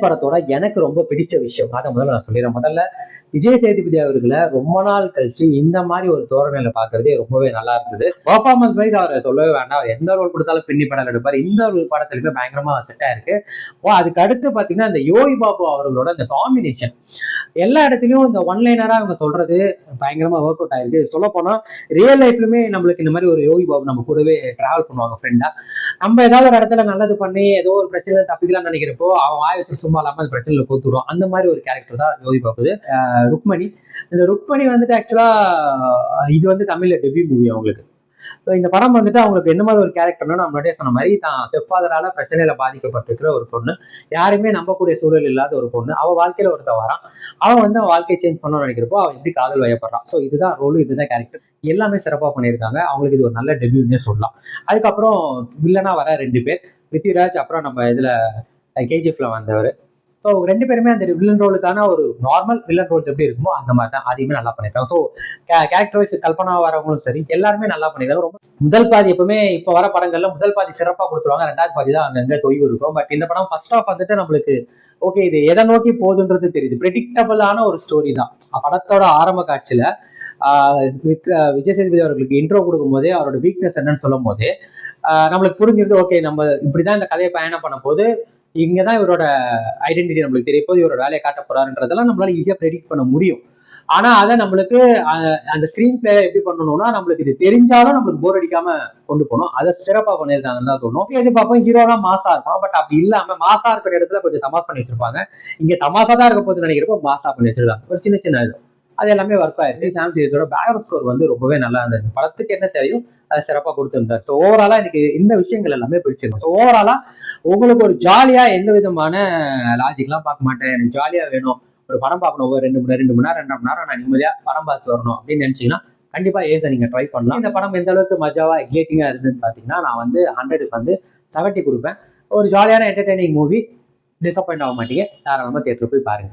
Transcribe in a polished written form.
படத்தோட எனக்கு ரொம்ப பிடிச்ச விஷயம் அதை முதல்ல நான் சொல்லிடுறேன். முதல்ல விஜய் சேதுபதி அவர்களை ரொம்ப நாள் கழிச்சு இந்த மாதிரி ஒரு தோரணையில பாக்குறதே ரொம்பவே நல்லா இருந்தது. பெர்ஃபார்மன்ஸ் வைஸ் அவரை சொல்லவே வேண்டாம். எந்த ரோல் கொடுத்தாலும் பின்னி படம் எடுப்பாரு. இந்த ஒரு படத்துலயுமே பயங்கரமா செட் ஆயிருக்கு. அதுக்கு அடுத்து பாத்தீங்கன்னா இந்த யோகி பாபு அவர்களோட இந்த காம்பினேஷன் எல்லா இடத்துலயும் இந்த ஒன்லைனரா அவங்க சொல்றது பயங்கரமா ஒர்க் அவுட் ஆயிருக்கு. சொல்ல போனா ரியல் லைஃப்லுமே நம்மளுக்கு இந்த மாதிரி ஒரு யோகி பாபு நம்ம கூடவே டிராவல் பண்ணுவாங்க ஃப்ரெண்டா. நம்ம ஏதாவது ஒரு இடத்துல நல்லது பண்ணி ஏதோ ஒரு பிரச்சனை தப்பிக்கலாம்னு நினைக்கிறப்போ அவன் வாய் வச்சு சும்மா இல்லாம அந்த பிரச்சனையில போத்துடுவான். அந்த மாதிரி ஒரு கேரக்டர் தான் யோகி பாபு. ருக்மணி, இந்த ருக்மணி வந்துட்டு ஆக்சுவலா இது வந்து தமிழ்ல டெபியூ மூவி அவங்களுக்கு. இந்த படம் வந்துட்டு அவங்களுக்கு என்ன மாதிரி ஒரு கேரக்டர்னா, நான் முன்னாடியே சொன்ன மாதிரி தான் செஃப்ஃபாதரால பிரச்சனையில பாதிக்கப்பட்டிருக்கிற ஒரு பொண்ணு, யாருமே நம்பக்கூடிய சூழல் இல்லாத ஒரு பொண்ணு. அவ வாழ்க்கையில ஒருத்த வரான், அவன் வந்து அவன் வாழ்க்கையை சேஞ்ச் பண்ணணும்னு நினைக்கிறப்போ அவன் எப்படி காதல் வயப்படுறான். ஸோ இதுதான் ரோல், இதுதான் கேரக்டர், எல்லாமே சிறப்பாக பண்ணியிருக்காங்க. அவங்களுக்கு இது ஒரு நல்ல டெபியூன்னே சொல்லலாம். அதுக்கப்புறம் வில்லனா வர 2 பேர், பிருத்திவிராஜ், அப்புறம் நம்ம இதுல கேஜிஎஃப்ல வந்தவர். ஸோ 2 பேருமே அந்த வில்லன் ரோலுக்கான ஒரு நார்மல் வில்லன் ரோல்ஸ் எப்படி இருக்குமோ அந்த மாதிரி தான் அதையுமே நல்லா பண்ணிருக்காங்க. ஸோ கேரக்டர் வைஸ் கல்பனா வரவங்களும் சரி எல்லாருமே நல்லா பண்ணிருக்காங்க. ரொம்ப முதல் பாதி எப்பவுமே இப்போ வர படங்கள்ல முதல் பாதி சிறப்பாக கொடுத்துருவாங்க, 2வது பாதி தான் அங்கங்க தொய்வு இருக்கும். பட் இந்த படம் ஃபர்ஸ்ட் ஆஃப் வந்துட்டு நம்மளுக்கு ஓகே இது எதை நோக்கி போகுதுன்றது தெரியுது. ப்ரெடிக்டபிளான ஒரு ஸ்டோரி தான். படத்தோட ஆரம்ப காட்சியில விஜய் சேதுபதி அவர்களுக்கு இன்ட்ரோ கொடுக்கும் போதே அவரோட வீக்னஸ் என்னன்னு சொல்லும் போதே நம்மளுக்கு புரிஞ்சிருது. ஓகே நம்ம இப்படிதான் இந்த கதையை பயணம் பண்ண போது, இங்கதான் இவரோட ஐடென்டிட்டி நம்மளுக்கு தெரிய போது, இவரோட வேலையை காட்ட போறாருன்றதெல்லாம் நம்மளால ஈஸியா ப்ரெடிக்ட் பண்ண முடியும். ஆனா அதை நம்மளுக்கு அந்த ஸ்கிரீன் பிளே எப்படி பண்ணணும்னா, நம்மளுக்கு இது தெரிஞ்சாலும் நம்மளுக்கு போர் அடிக்காம கொண்டு போகணும். அதை சிறப்பா பண்ணியிருக்காங்கன்னு தான் சொல்லணும். பார்ப்போம் ஹீரோலாம் மாசா இருக்கும், பட் அப்படி இல்லாம மாசா இருக்கிற இடத்துல கொஞ்சம் தமாஸ் பண்ணி வச்சிருப்பாங்க. இங்க தமாசா தான் இருக்க போது நினைக்கிறப்போ மாசா பண்ணி வச்சிருக்காங்க. ஒரு சின்ன சின்ன இது அது எல்லாமே ஒர்க் ஆயிருக்கு. சாம் சீரிஸோட பேக்ரவுண்ட் ஸ்கோர் வந்து ரொம்பவே நல்லா இருந்தது. படத்துக்கு என்ன தேவையும் அதை சிறப்பாக கொடுத்துருந்தார். ஸோ ஓவராலா எனக்கு இந்த விஷயங்கள் எல்லாமே பிடிச்சிருக்கும். ஸோ ஓவராலா உங்களுக்கு ஒரு ஜாலியா எந்த விதமான லாஜிக்லாம் பார்க்க மாட்டேன், எனக்கு ஜாலியா வேணும், ஒரு படம் பார்க்கணும், ஒரு 2 மணி நேரம் 2.5 மணி நேரம் நான் நிம்மதியா படம் பார்த்து வரணும் அப்படின்னு நினைச்சீங்கன்னா கண்டிப்பா ஏசை நீங்க ட்ரை பண்ணலாம். இந்த படம் எந்த அளவுக்கு மஜாவா எக்ஸைட்டிங்கா இருந்ததுன்னு பாத்தீங்கன்னா, நான் வந்து 100க்கு வந்து 70 கொடுப்பேன். ஒரு ஜாலியான என்டர்டைனிங் மூவி, டிசப்பாயிண்ட் ஆக மாட்டீங்க. தாராளமா தியேட்டர் போய் பாருங்க.